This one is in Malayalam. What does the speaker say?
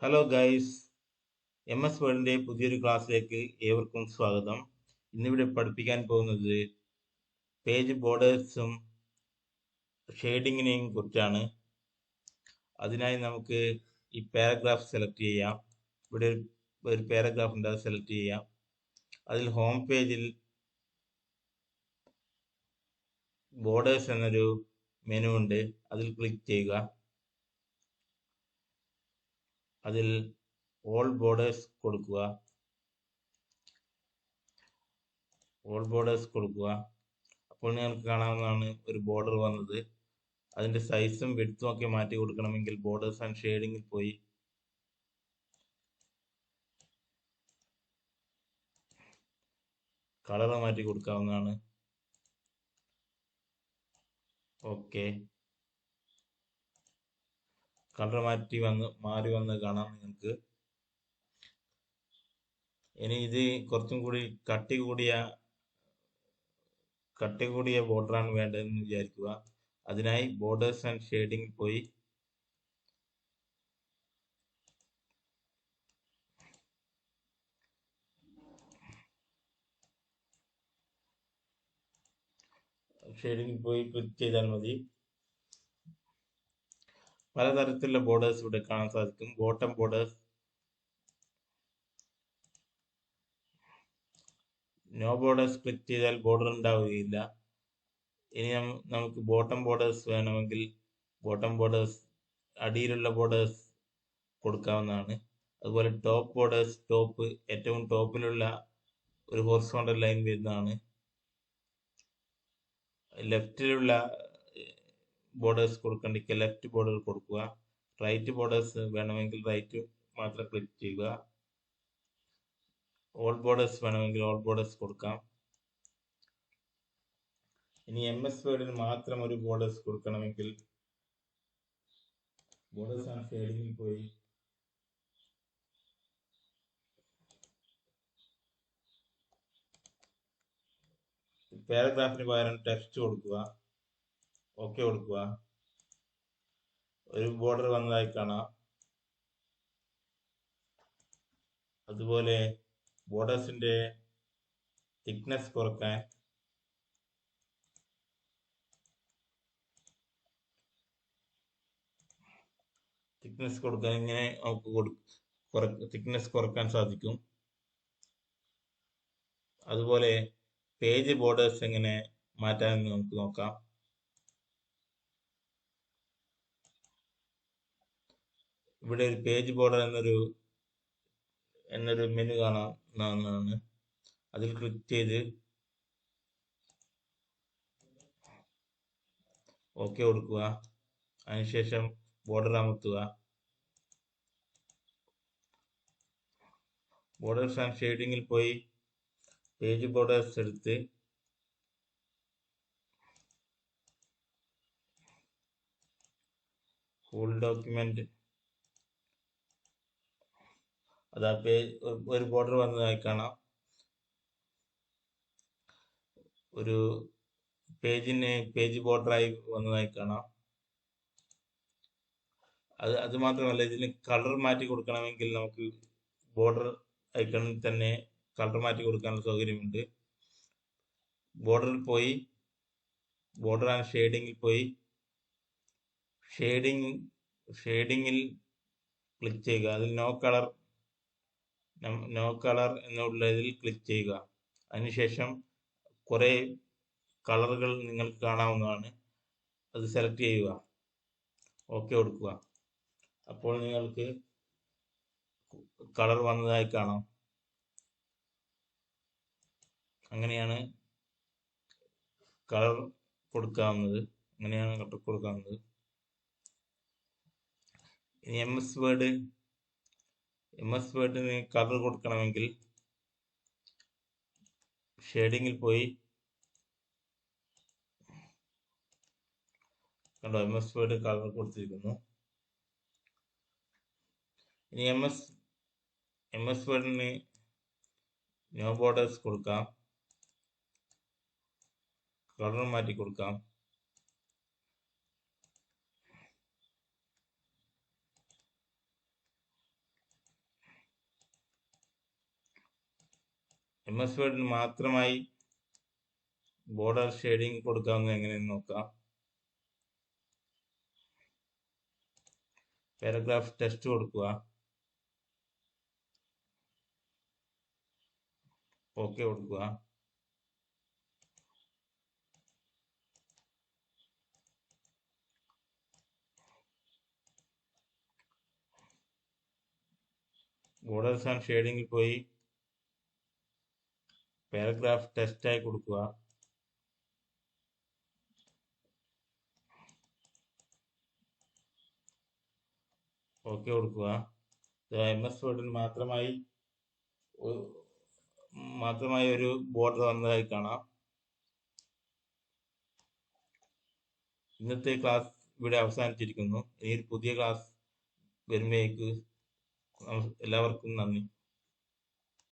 ഹലോ ഗൈസ്, എം എസ് വേർഡിന്റെ പുതിയൊരു ക്ലാസ്സിലേക്ക് ഏവർക്കും സ്വാഗതം. ഇന്നിവിടെ പഠിപ്പിക്കാൻ പോകുന്നത് പേജ് ബോർഡേഴ്സും ഷെയ്ഡിങ്ങിനെയും കുറിച്ചാണ്. അതിനായി നമുക്ക് ഈ പാരഗ്രാഫ് സെലക്ട് ചെയ്യാം. ഇവിടെ ഒരു പാരഗ്രാഫ് ഉണ്ട്, അത് സെലക്ട് ചെയ്യാം. അതിൽ ഹോം പേജിൽ ബോർഡേഴ്സ് എന്നൊരു മെനു ഉണ്ട്, അതിൽ ക്ലിക്ക് ചെയ്യുക. അതിൽ ഓൾ ബോർഡേഴ്സ് കൊടുക്കുക. അപ്പോൾ നിങ്ങൾക്ക് കാണാവുന്നതാണ് ഒരു ബോർഡർ വന്നത്. അതിന്റെ സൈസും വിഡ്ത്തും ഒക്കെ മാറ്റി കൊടുക്കണമെങ്കിൽ ബോർഡേഴ്സ് ആൻഡ് ഷെയ്ഡിങ്ങിൽ പോയി കളർ മാറ്റി കൊടുക്കാവുന്നതാണ്. ഓക്കെ, കളർ മാറി വന്ന് കാണാം നിങ്ങൾക്ക്. ഇനി ഇത് കുറച്ചും കൂടി കട്ടി കൂടിയ ബോർഡറാണ് വേണ്ടതെന്ന് വിചാരിക്കുക. അതിനായി ബോർഡേഴ്സ് ആൻഡ് ഷെയ്ഡിങ്ങിൽ പോയി ക്ലിക്ക് ചെയ്താൽ മതി. പലതരത്തിലുള്ള ബോർഡേഴ്സ് ഇവിടെ കാണാൻ സാധിക്കും. Bottom borders, no borders click ചെയ്താൽ ബോർഡർ ഉണ്ടാവുകയില്ല. ഇനി നമുക്ക് ബോട്ടം ബോർഡേഴ്സ് വേണമെങ്കിൽ ബോട്ടം ബോർഡേഴ്സ്, അടിയിലുള്ള ബോർഡേഴ്സ് കൊടുക്കാവുന്നതാണ്. അതുപോലെ ടോപ്പ് ബോർഡേഴ്സ്, ഏറ്റവും ടോപ്പിലുള്ള ഒരു ഹൊറിസോണ്ടൽ ലൈൻ വരുന്നതാണ്. ലെഫ്റ്റിലുള്ള ബോർഡേഴ്സ് കൊടുക്കണ്ടെങ്കിൽ ലെഫ്റ്റ് ബോർഡർ കൊടുക്കുക. റൈറ്റ് ബോർഡേഴ്സ് വേണമെങ്കിൽ റൈറ്റ് മാത്രം ക്ലിക്ക് ചെയ്യുക. ഓൾ ബോർഡേഴ്സ് വേണമെങ്കിൽ ഓൾ ബോർഡേഴ്സ് കൊടുക്കാം. ഇനി എം എസ് വേർഡിന് മാത്രം ഒരു ബോർഡേഴ്സ് കൊടുക്കണമെങ്കിൽ ബോർഡേഴ്സ് ആൻഡ് ഷെയ്ഡിങ്ങിൽ പോയി പാരഗ്രാഫിന് പകരം ടെക്സ്റ്റ് കൊടുക്കുക. ഓക്കെ കൊടുക്കുക. ഒരു ബോർഡർ വന്നതായി കാണാം. അതുപോലെ ബോർഡേഴ്സിന്റെ തിക്നെസ് കുറക്കാൻ ഇങ്ങനെ നമുക്ക് തിക്നെസ് കുറക്കാൻ സാധിക്കും. അതുപോലെ പേജ് ബോർഡേഴ്സ് എങ്ങനെ മാറ്റാമെന്ന് നമുക്ക് നോക്കാം. ഇവിടെ ഒരു പേജ് ബോർഡർ എന്നൊരു മെനു കാണാവുന്നതാണ്. അതിൽ ക്ലിക്ക് ചെയ്ത് ഓക്കെ കൊടുക്കുക. അതിനുശേഷം ബോർഡർ അമർത്തുക. ബോർഡേഴ്സ് ആൻഡ് ഷെയ്ഡിങ്ങിൽ പോയി പേജ് ബോർഡേഴ്സ് എടുത്ത് ഫുൾ ഡോക്യുമെന്റ്, അതാ ഒരു ബോർഡർ വന്നതായി കാണാം. ഒരു പേജ് ബോർഡറായി വന്നതായി കാണാം. അത് മാത്രമല്ല, ഇതിന് കളർ മാറ്റി കൊടുക്കണമെങ്കിൽ നമുക്ക് ബോർഡർ ഐക്കണിൽ തന്നെ കളർ മാറ്റി കൊടുക്കാനുള്ള സൗകര്യമുണ്ട്. ബോർഡർ ആൻഡ് ഷെയ്ഡിങ്ങിൽ പോയി ഷെയ്ഡിങ്ങിൽ ക്ലിക്ക് ചെയ്യുക. അതിൽ നോ കളർ എന്നുള്ളതിൽ ക്ലിക്ക് ചെയ്യുക. അതിനുശേഷം കുറെ കളറുകൾ നിങ്ങൾക്ക് കാണാവുന്നതാണ്. അത് സെലക്ട് ചെയ്യുക. ഓക്കെ കൊടുക്കുക. അപ്പോൾ നിങ്ങൾക്ക് കളർ വന്നതായി കാണാം. അങ്ങനെയാണ് കളർ കൊടുക്കാവുന്നത്. ഇനി എം എസ് വേർഡിന് കളർ കൊടുക്കണമെങ്കിൽ ഷെയ്ഡിങ്ങിൽ പോയി കണ്ടോ, എം എസ് വേർഡ് കളർ കൊടുത്തിരിക്കുന്നു. ഇനി എം എസ് വേർഡിന് നോ ബോർഡേഴ്സ് കൊടുക്കാം. കളർ മാറ്റി കൊടുക്കാം. MS വേർഡിന് മാത്രമായി ബോർഡർ ഷെയ്ഡിങ് കൊടുക്കാവുന്നത് എങ്ങനെയെന്ന് നോക്കാം. പാരഗ്രാഫ് ടെക്സ്റ്റ് കൊടുക്കുക. ഓക്കെ കൊടുക്കുക. ബോർഡേഴ്സ് ആൻഡ് ഷെയ്ഡിങ്ങിൽ പോയി പാരഗ്രാഫ് ടെക്സ്റ്റ് ആയി കൊടുക്കുക. ഓക്കെ കൊടുക്കുക. MS വേർഡിന് മാത്രമായി ഒരു ബോർഡർ വന്നതായി കാണാം. ഇന്നത്തെ ക്ലാസ് ഇവിടെ അവസാനിച്ചിരിക്കുന്നു. ഇനി ഒരു പുതിയ ക്ലാസ് വരുമ്പോഴേക്ക് എല്ലാവർക്കും നന്ദി.